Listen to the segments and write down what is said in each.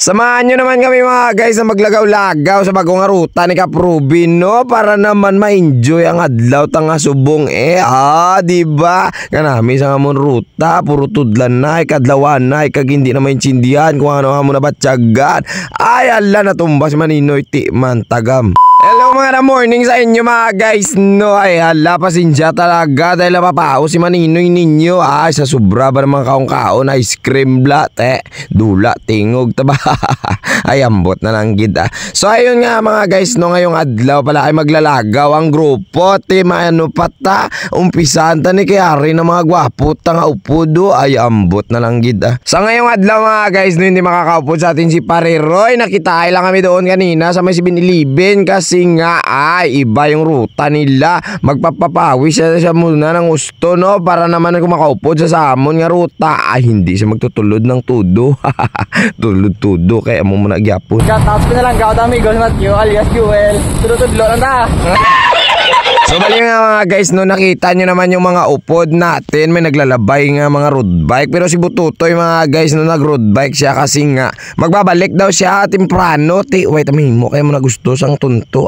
Samahan nyo naman kami mga guys na maglagaw-lagaw sa bagong ruta ni Kaprubin, no? Para naman ma-enjoy ang adlaw tanga subong diba? Kanami sa amon ruta, puro tudlan na, kadlawan na, kag hindi na maintindihan kung ano mo na batyagan. Ay, ala, natumba si Maninoy, ti man tagam. Hello mga morning sa inyo mga guys, no? Ay hala, pasensya talaga dahil napapao si Maninoy ninyo. Ay, sa sobra ba naman kaong-kaon, ice cream latte, dula, tingog, taba. Ay, ambot na lang gid. So ayun nga mga guys, no, ngayong adlaw pala ay maglalagaw ang grupo. Ano pata, umpisan ta ni Kayari ng mga gwapo tanga upudo. Ay, ambot na lang gid. Sa ngayong adlaw mga guys, no, hindi makakaupod sa atin si Pare Roy. Nakita lang kami doon kanina sa may 7-Eleven kasi nga ay iba yung ruta nila. Magpapapawis siya muna ng gusto, no, para naman kung makaupod sa samon nga ruta ay hindi siya magtutulod ng tudo. Tulod-tudo kaya mo muna gyapon. Tapos na lang gawad amigos Matthew alias Joel. Tudlo lang ta. So bali nga mga guys, no, nakita nyo naman yung mga upod natin. May naglalabay nga mga road bike. Pero si Bututoy mga guys, no, nag road bike siya kasi nga magbabalik daw siya temprano. Wait, mo kaya mo na gusto sang tunto.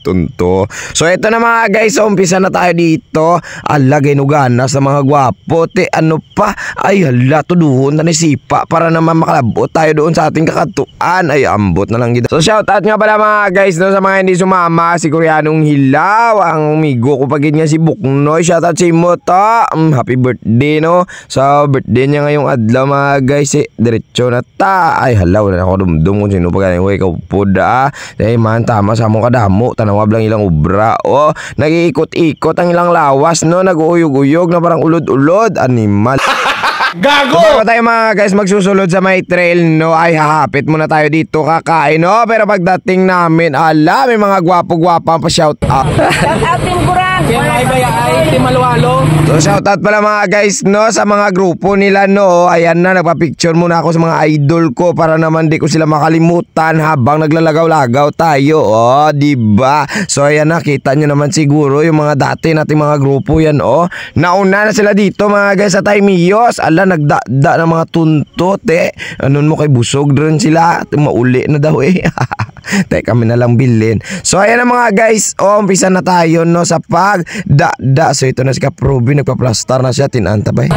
Tunto. So ito na mga guys, so, umpisa na tayo dito. Ala, ginuganas sa mga gwapo. Ano pa? Ay hala, tuduhon na ni Sipa para naman makalabot tayo doon sa ating kakatuan. Ay, ambot na lang gito. So shoutout nga pala mga guys, no, sa mga hindi sumama. Si Koreanong Hilaw, ang amigo ko pagid nga si Buknoy. Shoutout sa imo ta. Happy birthday, no? Sa birthday niya ngayong adlaw mga guys, diretso na ta. Ay hala, wala na ako dumdum kung sino pa ganyan. Uy, kaupod Dahil man, tama sa mong kadamo. Tanawab lang ilang ubra. Nag-iikot-ikot ang ilang lawas, no? Nag-uyog-uyog na parang ulod-ulod. Animal. Gago! So, bago tayo mga guys magsusulod sa may trail, no, ay hahapit muna tayo dito kakain, no? Pero pagdating namin, ala, may mga gwapo-gwapa pa shout out. Shout out din Kuran. Ay Timalwalo. So shout out pala mga guys, no, sa mga grupo nila, no. Ayan na, nagpa-picture muna ako sa mga idol ko para naman di ko sila makalimutan habang naglalagaw-lagaw tayo. Diba? So ayan na, kita nyo naman siguro yung mga dati nating mga grupo yan, nauna na sila dito mga guys sa Taymiyos. Ala, nagdada ng mga tuntot, Anon mo kay busog rin sila. Mauli na daw, Teka, kami na lang bilhin. So ayan na mga guys, umpisa na tayo, no, sa pagdada. So ito na si Kaprubin, nagpa-plaster na siya. Tinanta ba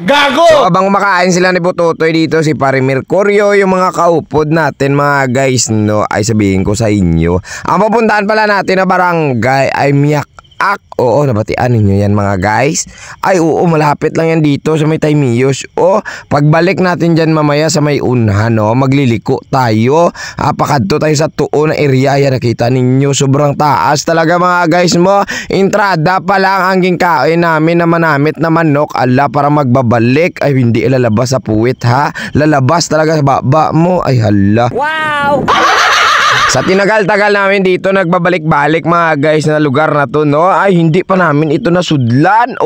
Gago! So abang kumakain sila ni Bututoy dito, si Pare Mercurio, yung mga kaupod natin mga guys, no, ay sabihin ko sa inyo, ang pupuntahan pala natin na barangay ay Miyak. Oo, nabatian ninyo yan mga guys. Ay oo, malapit lang yan dito sa may Taymiyos. Pagbalik natin dyan mamaya sa may unhan, no, magliliko tayo. Pakadto tayo sa tuon na area. Yan, nakita ninyo, sobrang taas talaga mga guys mo. Entrada pa lang ang gingkain namin na manamit na manok. Ala, para magbabalik ay hindi ilalabas sa puwit, ha. Lalabas talaga sa baba mo. Ay hala. Wow! Sa tinagal-tagal namin dito, nagbabalik-balik mga guys na lugar na to, no, ay hindi pa namin ito nasudlan.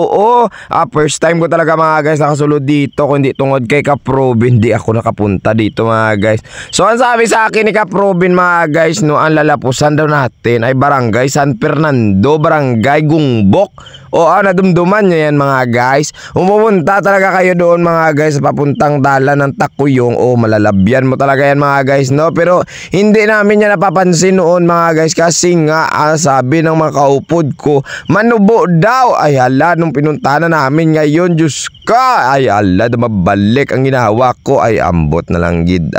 First time ko talaga mga guys nakasulod dito. Kundi tungod kay Kaprubin, di ako nakapunta dito mga guys. So ang sabi sa akin ni Kaprubin mga guys, no, ang lalapusan daw natin ay Barangay San Fernando, Barangay Gungbok. Nadumduman nyo yan mga guys. Umupunta talaga kayo doon mga guys, papuntang dala ng Takuyong. Malalabyan mo talaga yan mga guys, no. Pero hindi namin yan napapansin noon mga guys kasi nga sabi ng mga kaupod ko, manubo daw. Ay hala, nung pinunta na namin ngayon, Diyos ka, ay hala, dumabalik ang ginawa ko. Ay ambot na lang gid.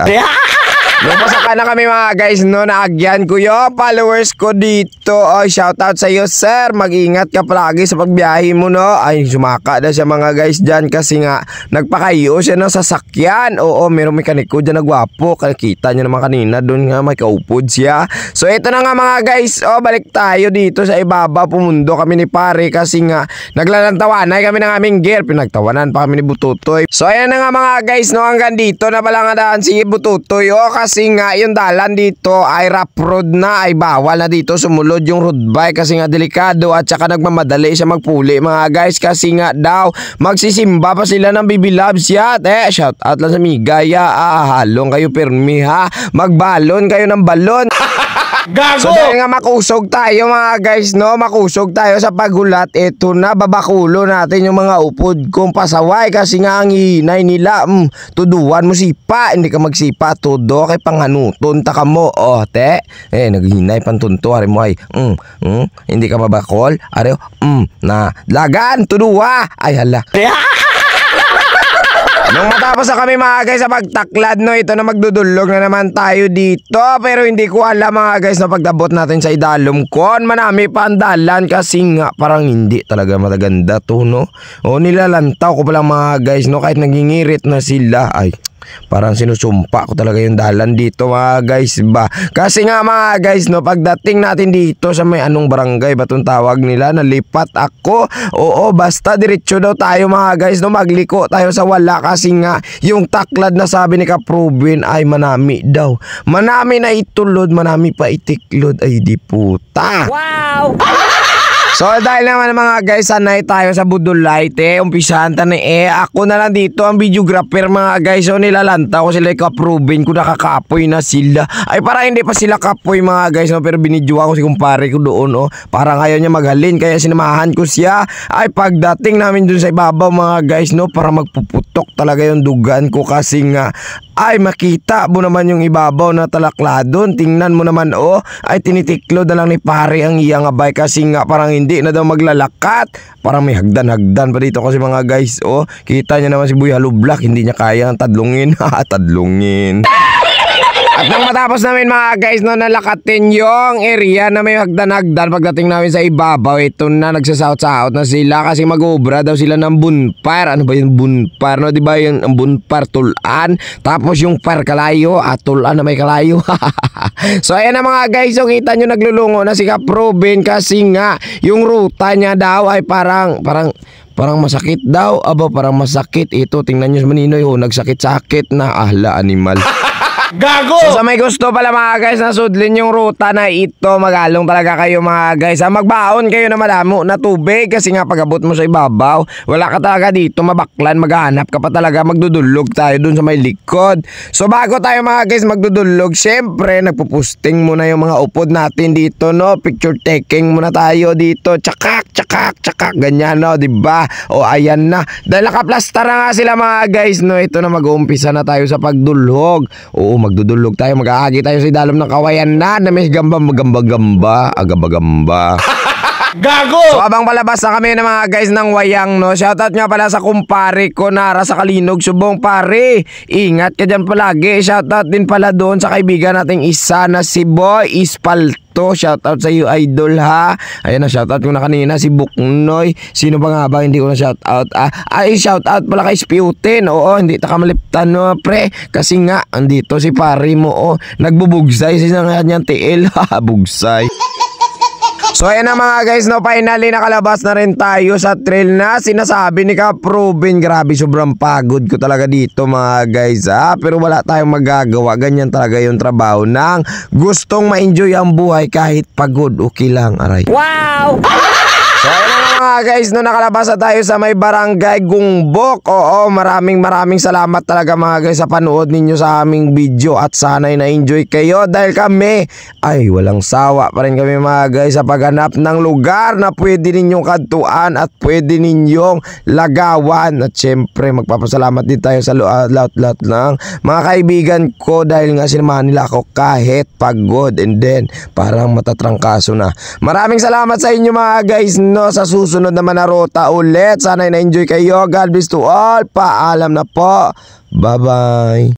Napasaka na kami mga guys, no, naagyan ko yung followers ko dito. Shoutout sa iyo sir, mag-ingat ka palagi sa pagbiyahe mo, no. Ay sumaka na siya mga guys dyan kasi nga nagpakayo siya ng sasakyan. Merong mekaniko dyan na gwapo. Kita nyo naman kanina doon nga may kaupod siya. So ito na nga mga guys, balik tayo dito sa ibaba. Pumundo kami ni Pare kasi nga naglalantawanay kami ng aming gear. Pinagtawanan pa kami ni Bututoy. So ayan na nga mga guys, no, hanggang dito na pala nga daan si Bututoy, kasi nga yung dalan dito ay rough road na, ay bawal na dito sumulod yung road bike kasi nga delikado at saka nagmamadali siya magpuli mga guys kasi nga daw magsisimba pa sila ng Baby Loves Yacht. Shout out lang sa Migaya, halong kayo permi ha, magbalon kayo ng balon. So dahil nga makusog tayo mga guys, no, makusog tayo sa paghulat, eto na, babakulo natin yung mga upod kong pasaway kasi nga ang hinay nila, tuduan mo sipa, hindi ka magsipa, tudo kay panghanuton taka mo, te, naghinay pantunto, ari mo ay, hindi ka mabakol, ari, na, lagan, tudua, ay hala. Nung matapos na kami mga guys sa pagtaklad, no, ito na magdudulog na naman tayo dito. Pero hindi ko alam mga guys na pagdabot natin sa idalom kon, manami pa ang dalan kasi nga parang hindi talaga mataganda to, no. O nilalantaw ko palang mga guys, no, kahit nagingirit na sila, ay parang sinusumpa ko talaga yung dalan dito mga guys ba. Kasi nga mga guys, no, pagdating natin dito sa may anong barangay ba itong tawag nila, nalipat ako. Oo, basta diretso daw tayo mga guys, no, magliko tayo sa wala kasi nga yung taklad na sabi ni Kaprubin ay manami daw. Manami na itulod, manami pa itiklod, ay di puta. Wow! So dahil naman mga guys, sanay tayo sa budulay, umpisahan ta na ako na lang dito ang videographer mga guys. So nilalanta ko sila Kaprubin ko, nakakapoy na sila. Ay para hindi pa sila kapoy mga guys, no, pero binidyo ako si kumpare ko doon, oh. Parang ayaw niya maghalin kaya sinamahan ko siya. Ay pagdating namin dun sa ibabaw mga guys, no, para magpuputok talaga yung dugan ko kasi nga ay makita mo naman yung ibabaw na talakladon. Tingnan mo naman, oh, ay tinitiklo na lang ni pare ang iyang abay kasi nga parang hindi na daw maglalakat. Parang may hagdan-hagdan pa dito kasi mga guys, oh. Kita niya naman si Boy Halublak, hindi niya kaya tadlungin. Tadlungin. At nang matapos namin mga guys, no, nalakatin yung area na may hagdan-hagdan, pagdating namin sa ibabaw, ito na nagsasaot-saot na sila kasi mag-obra daw sila ng bonfire. Ano ba yung bonfire, no? Diba yung bonfire tulan, tapos yung fire kalayo, tulan na may kalayo. So ayan na mga guys, so kita nyo naglulungo na si Kaprubin kasi nga yung ruta niya daw ay parang masakit daw. Aba, parang masakit. Ito, tingnan nyo sa Maninoy, nagsakit-sakit na. Ahla, animal. Gago! So sa may gusto pala mga guys na sudlin yung ruta na ito, magalong talaga kayo mga guys. Magbaon kayo na madamo na tubig kasi nga pag-abot mo sa ibabaw, wala ka talaga dito mabaklan, maghanap ka pa talaga, magdudulog tayo dun sa may likod. So bago tayo mga guys magdudulog, syempre nagpupusting muna yung mga upod natin dito, no. Picture taking muna tayo dito. Tsakak, tsakak, tsakak, ganyan, no, diba? O ayan na. Dahil nakaplastar na nga sila mga guys, no. Ito na mag-uumpisa na tayo sa pagdulog. Oo, magdudulog tayo, mag-aagi tayo sa idalom ng kawayan na may gamba, magamba-gamba, agaba-gamba. Gago! So abang palabas na kami ng mga guys ng wayang, no, shoutout nga pala sa kumpare ko Nara sa Kalinog, Subong pare. Ingat ka dyan palagi. Shoutout din pala doon sa kaibigan nating isa na si Boy Ispalto. Shoutout sa iyo idol ha. Ayan na, shoutout ko na kanina si Buknoy. Sino ba nga ba hindi ko na shoutout? Shoutout pala kay Spiutin. Oo, hindi ta kamaliptan, no, pre. Kasi nga andito si pare mo, oh, nagbubugsay sa kanyang tiil. Bugsay. So ayan na mga guys, no, finally nakalabas na rin tayo sa trail na sinasabi ni Kaprubin. Grabe, sobrang pagod ko talaga dito mga guys, pero wala tayong magagawa. Ganyan talaga yung trabaho ng gustong ma-enjoy ang buhay kahit pagod, okay lang, aray. Wow! So ayan na mga guys, no, nakalabas na tayo sa may barangay Gungbok. Oo, maraming salamat talaga mga guys sa panood ninyo sa aming video at sana'y na-enjoy kayo dahil kami ay walang sawa pa rin kami mga guys sa paghanap ng lugar na pwede ninyong kantuan at pwede ninyong lagawan. At syempre magpapasalamat din tayo sa lahat ng mga kaibigan ko dahil nga sinamahan nila ako kahit pagod and then parang matatrangkaso na. Maraming salamat sa inyo mga guys, no, sa susunod naman na ruta ulit. Sana'y na-enjoy kayo. God bless to all. Paalam na po. Bye-bye.